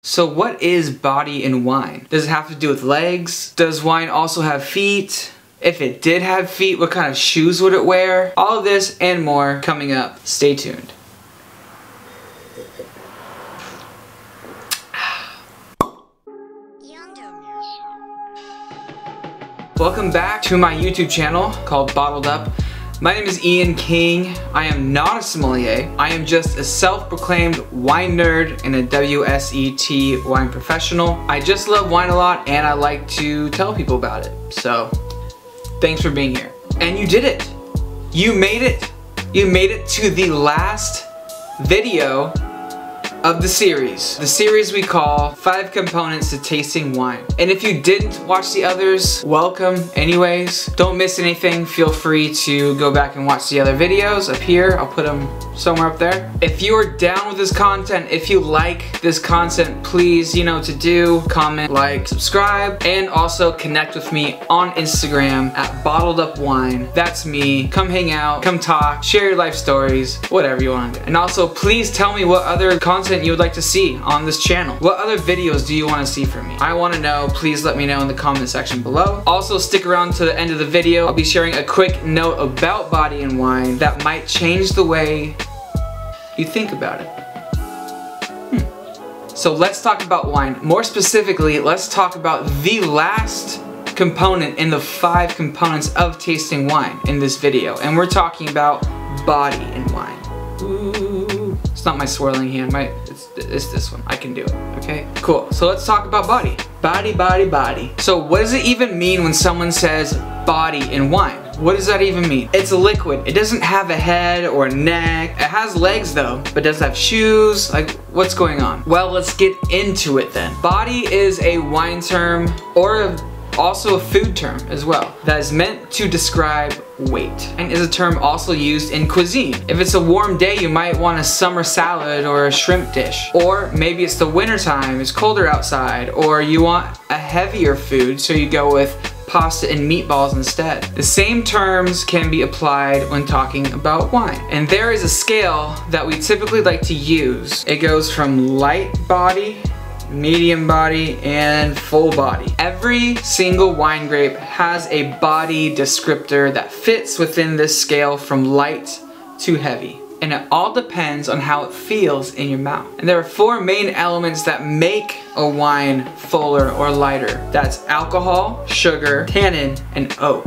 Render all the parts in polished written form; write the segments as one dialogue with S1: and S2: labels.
S1: So what is body in wine? Does it have to do with legs? Does wine also have feet? If it did have feet, what kind of shoes would it wear? All of this and more coming up. Stay tuned. Welcome back to my YouTube channel called Bottled Up. My name is Ian King. I am not a sommelier. I am just a self-proclaimed wine nerd and a WSET wine professional. I just love wine a lot and I like to tell people about it. So, thanks for being here. And you did it. You made it. You made it to the last video of the series we call 5 Components to Tasting Wine. And if you didn't watch the others, welcome anyways. Don't miss anything. Feel free to go back and watch the other videos up here. I'll put them somewhere up there. If you are down with this content, if you like this content, please, you know what to do. Comment, like, subscribe, and also connect with me on Instagram at Bottled Up Wine. That's me. Come hang out, come talk, share your life stories, whatever you want to do. And also, please tell me what other content you would like to see on this channel. What other videos do you want to see from me? I want to know. Please let me know in the comment section below. Also, stick around to the end of the video. I'll be sharing a quick note about body and wine that might change the way you think about it. So let's talk about wine. More specifically, let's talk about the last component in the 5 components of tasting wine in this video. And we're talking about body in wine. Ooh. It's not my swirling hand, it's this one. I can do it, okay? Cool, so let's talk about body. Body, body, body. So what does it even mean when someone says body in wine? What does that even mean? It's a liquid. It doesn't have a head or a neck. It has legs though, but does it have shoes? Like, what's going on? Well, let's get into it then. Body is a wine term or also a food term as well that is meant to describe weight, and is a term also used in cuisine. If it's a warm day, you might want a summer salad or a shrimp dish, or maybe it's the winter time, it's colder outside, or you want a heavier food, so you go with pasta and meatballs instead. The same terms can be applied when talking about wine, and there is a scale that we typically like to use. It goes from light body, medium body, and full body. Every single wine grape has a body descriptor that fits within this scale from light to heavy. And it all depends on how it feels in your mouth. And there are 4 main elements that make a wine fuller or lighter. That's alcohol, sugar, tannin, and oak.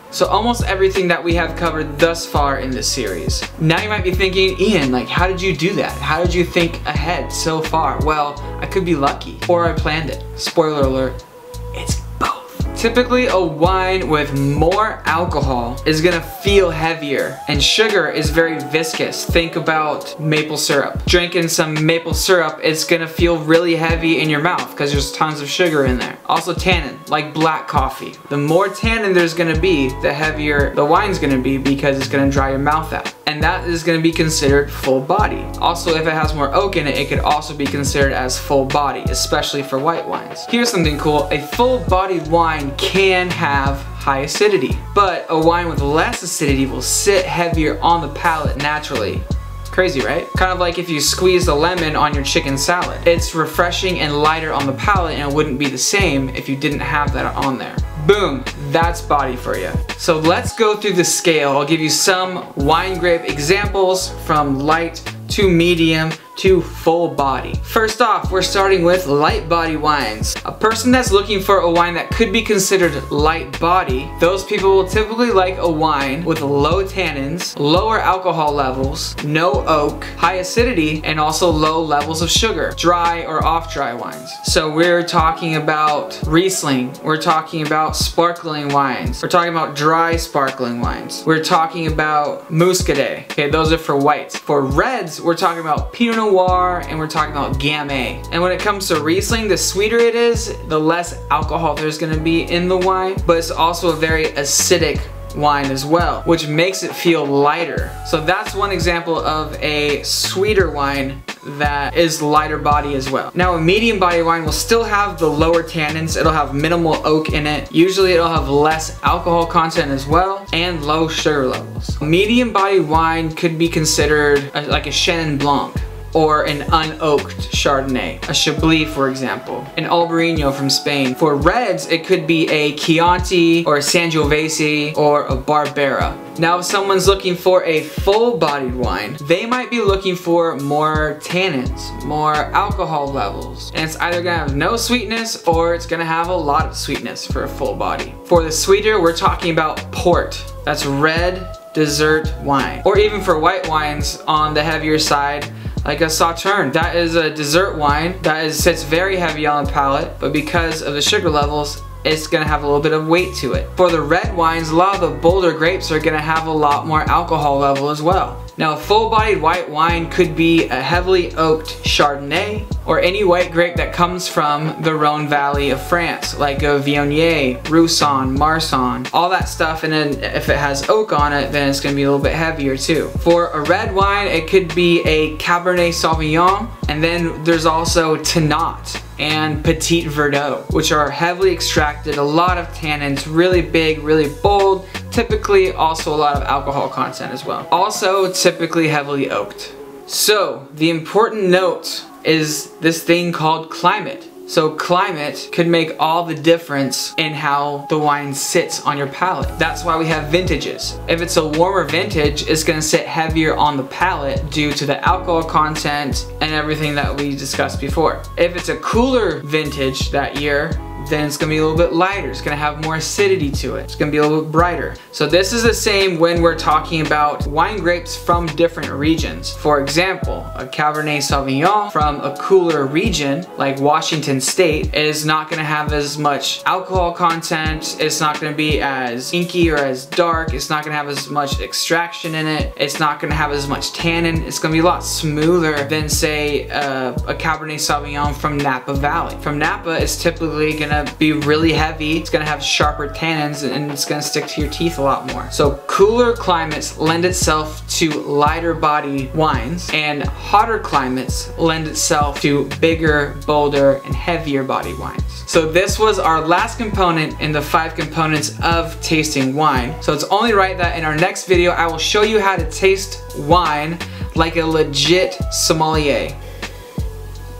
S1: So almost everything that we have covered thus far in this series. Now you might be thinking, Ian, like, how did you do that? How did you think ahead so far? Well, I could be lucky, or I planned it. Spoiler alert, it's both. Typically, a wine with more alcohol is gonna feel heavier, and sugar is very viscous. Think about maple syrup. Drinking some maple syrup, it's gonna feel really heavy in your mouth because there's tons of sugar in there. Also tannin, like black coffee. The more tannin there's gonna be, the heavier the wine's gonna be because it's gonna dry your mouth out. And that is going to be considered full body. Also, if it has more oak in it, it could also be considered as full body, especially for white wines. Here's something cool. A full bodied wine can have high acidity, but a wine with less acidity will sit heavier on the palate naturally. Crazy, right? Kind of like if you squeeze a lemon on your chicken salad. It's refreshing and lighter on the palate, and it wouldn't be the same if you didn't have that on there. Boom, that's body for you. So let's go through the scale. I'll give you some wine grape examples from light to medium to full body. First off, we're starting with light body wines. A person that's looking for a wine that could be considered light body, those people will typically like a wine with low tannins, lower alcohol levels, no oak, high acidity, and also low levels of sugar. Dry or off-dry wines. So we're talking about Riesling, we're talking about sparkling wines, we're talking about dry sparkling wines, we're talking about Muscadet. Okay, those are for whites. For reds, we're talking about Pinot Noir, and we're talking about Gamay. And when it comes to Riesling, the sweeter it is, the less alcohol there's gonna be in the wine, but it's also a very acidic wine as well, which makes it feel lighter. So that's one example of a sweeter wine that is lighter body as well. Now a medium body wine will still have the lower tannins, it'll have minimal oak in it, usually it'll have less alcohol content as well, and low sugar levels. Medium body wine could be considered like a Chenin Blanc, or an unoaked Chardonnay, a Chablis for example, an Albarino from Spain. For reds, it could be a Chianti or a Sangiovese or a Barbera. Now if someone's looking for a full-bodied wine, they might be looking for more tannins, more alcohol levels, and it's either gonna have no sweetness or it's gonna have a lot of sweetness for a full body. For the sweeter, we're talking about port. That's red dessert wine. Or even for white wines on the heavier side, like a Sauterne. That is a dessert wine that sits very heavy on the palate, but because of the sugar levels, it's gonna have a little bit of weight to it. For the red wines, a lot of the bolder grapes are gonna have a lot more alcohol level as well. Now a full-bodied white wine could be a heavily oaked Chardonnay or any white grape that comes from the Rhone Valley of France, like a Viognier, Roussanne, Marsanne, all that stuff, and then if it has oak on it, then it's gonna be a little bit heavier too. For a red wine, it could be a Cabernet Sauvignon, and then there's also Tannat and Petit Verdot, which are heavily extracted, a lot of tannins, really big, really bold, typically also a lot of alcohol content as well. Also typically heavily oaked. So the important note is this thing called climate. So climate could make all the difference in how the wine sits on your palate. That's why we have vintages. If it's a warmer vintage, it's gonna sit heavier on the palate due to the alcohol content and everything that we discussed before. If it's a cooler vintage that year, then it's gonna be a little bit lighter. It's gonna have more acidity to it. It's gonna be a little bit brighter. So this is the same when we're talking about wine grapes from different regions. For example, a Cabernet Sauvignon from a cooler region like Washington State is not gonna have as much alcohol content. It's not gonna be as inky or as dark. It's not gonna have as much extraction in it. It's not gonna have as much tannin. It's gonna be a lot smoother than say a Cabernet Sauvignon from Napa Valley. From Napa, it's typically gonna be really heavy, it's gonna have sharper tannins, and it's gonna stick to your teeth a lot more. So cooler climates lend itself to lighter body wines, and hotter climates lend itself to bigger, bolder, and heavier body wines. So this was our last component in the 5 components of tasting wine. So it's only right that in our next video I will show you how to taste wine like a legit sommelier.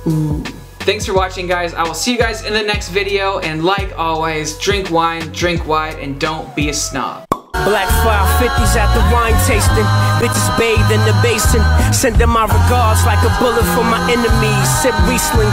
S1: Ooh. Thanks for watching, guys. I will see you guys in the next video, and like always, drink wine, drink wide, and don't be a snob.
S2: Black 550s at the wine tasting. Bitches bathe in the basin. Sending my regards like a bullet for my enemies. Sip Riesling.